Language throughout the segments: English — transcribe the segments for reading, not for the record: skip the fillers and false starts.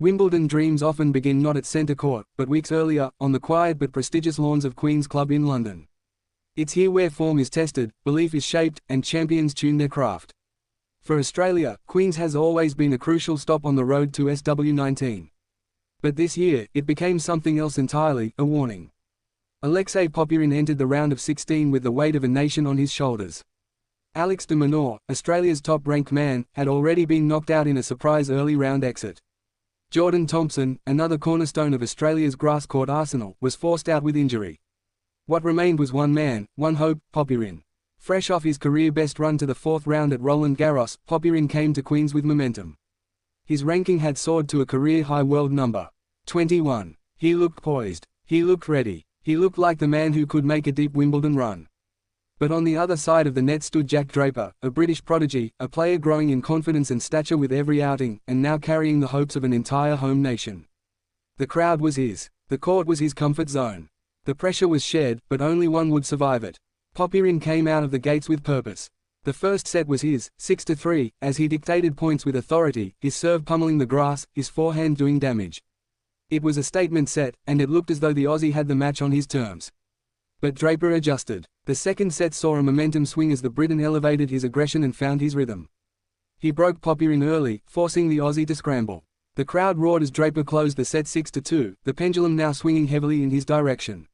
Wimbledon dreams often begin not at centre court, but weeks earlier, on the quiet but prestigious lawns of Queen's Club in London. It's here where form is tested, belief is shaped, and champions tune their craft. For Australia, Queen's has always been a crucial stop on the road to SW19. But this year, it became something else entirely, a warning. Alexei Popyrin entered the round of 16 with the weight of a nation on his shoulders. Alex de Minaur, Australia's top-ranked man, had already been knocked out in a surprise early round exit. Jordan Thompson, another cornerstone of Australia's grass-court arsenal, was forced out with injury. What remained was one man, one hope, Popyrin. Fresh off his career-best run to the fourth round at Roland Garros, Popyrin came to Queen's with momentum. His ranking had soared to a career-high world number 21. He looked poised. He looked ready. He looked like the man who could make a deep Wimbledon run. But on the other side of the net stood Jack Draper, a British prodigy, a player growing in confidence and stature with every outing, and now carrying the hopes of an entire home nation. The crowd was his. The court was his comfort zone. The pressure was shared, but only one would survive it. Popyrin came out of the gates with purpose. The first set was his, 6-3, as he dictated points with authority, his serve pummeling the grass, his forehand doing damage. It was a statement set, and it looked as though the Aussie had the match on his terms. But Draper adjusted. The second set saw a momentum swing as the Briton elevated his aggression and found his rhythm. He broke Popyrin early, forcing the Aussie to scramble. The crowd roared as Draper closed the set 6-2, the pendulum now swinging heavily in his direction.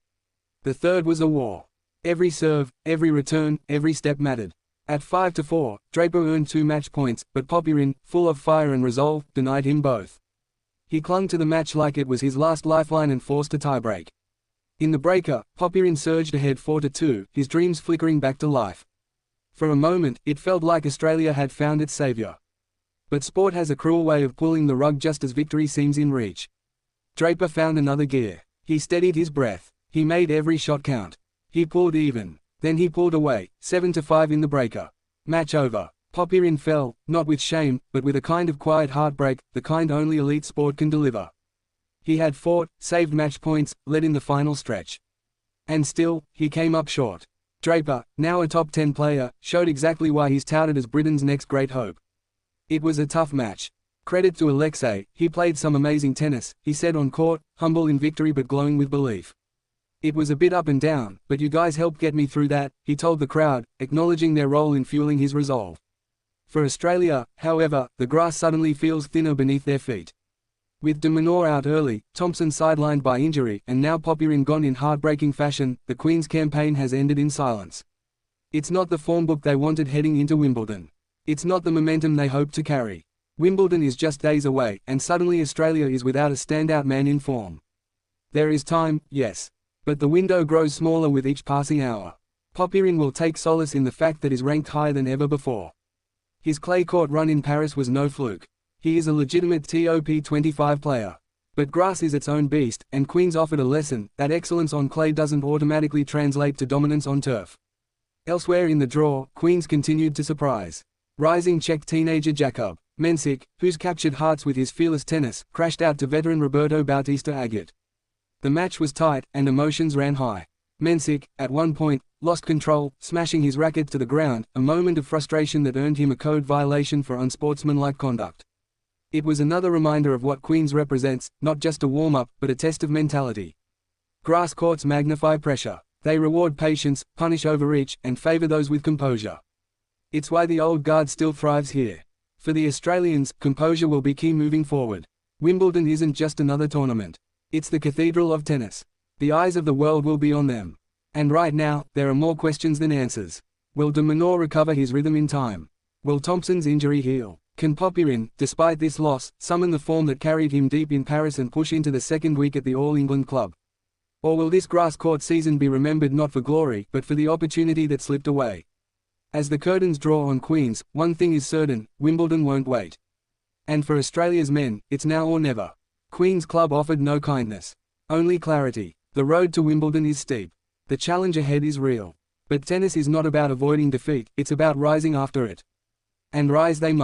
The third was a war. Every serve, every return, every step mattered. At 5-4, Draper earned 2 match points, but Popyrin, full of fire and resolve, denied him both. He clung to the match like it was his last lifeline and forced a tiebreak. In the breaker, Popyrin surged ahead 4-2, his dreams flickering back to life. For a moment, it felt like Australia had found its saviour. But sport has a cruel way of pulling the rug just as victory seems in reach. Draper found another gear. He steadied his breath. He made every shot count. He pulled even. Then he pulled away, 7-5 in the breaker. Match over. Popyrin fell, not with shame, but with a kind of quiet heartbreak, the kind only elite sport can deliver. He had fought, saved match points, led in the final stretch. And still, he came up short. Draper, now a top 10 player, showed exactly why he's touted as Britain's next great hope. It was a tough match. Credit to Alexei, he played some amazing tennis, he said on court, humble in victory but glowing with belief. It was a bit up and down, but you guys helped get me through that, he told the crowd, acknowledging their role in fueling his resolve. For Australia, however, the grass suddenly feels thinner beneath their feet. With de Minaur out early, Thompson sidelined by injury, and now Popyrin gone in heartbreaking fashion, the Queen's campaign has ended in silence. It's not the form book they wanted heading into Wimbledon. It's not the momentum they hoped to carry. Wimbledon is just days away, and suddenly Australia is without a standout man in form. There is time, yes. But the window grows smaller with each passing hour. Popyrin will take solace in the fact that he's ranked higher than ever before. His clay court run in Paris was no fluke. He is a legitimate top 25 player. But grass is its own beast, and Queen's offered a lesson, that excellence on clay doesn't automatically translate to dominance on turf. Elsewhere in the draw, Queen's continued to surprise. Rising Czech teenager Jakub Mensik, who's captured hearts with his fearless tennis, crashed out to veteran Roberto Bautista Agut. The match was tight, and emotions ran high. Mensik, at one point, lost control, smashing his racket to the ground, a moment of frustration that earned him a code violation for unsportsmanlike conduct. It was another reminder of what Queen's represents, not just a warm-up, but a test of mentality. Grass courts magnify pressure. They reward patience, punish overreach, and favour those with composure. It's why the old guard still thrives here. For the Australians, composure will be key moving forward. Wimbledon isn't just another tournament. It's the cathedral of tennis. The eyes of the world will be on them. And right now, there are more questions than answers. Will de Minaur recover his rhythm in time? Will Thompson's injury heal? Can Popyrin, despite this loss, summon the form that carried him deep in Paris and push into the second week at the All England club? Or will this grass court season be remembered not for glory, but for the opportunity that slipped away? As the curtains draw on Queen's, one thing is certain, Wimbledon won't wait. And for Australia's men, it's now or never. Queen's Club offered no kindness. Only clarity. The road to Wimbledon is steep. The challenge ahead is real. But tennis is not about avoiding defeat, it's about rising after it. And rise they must.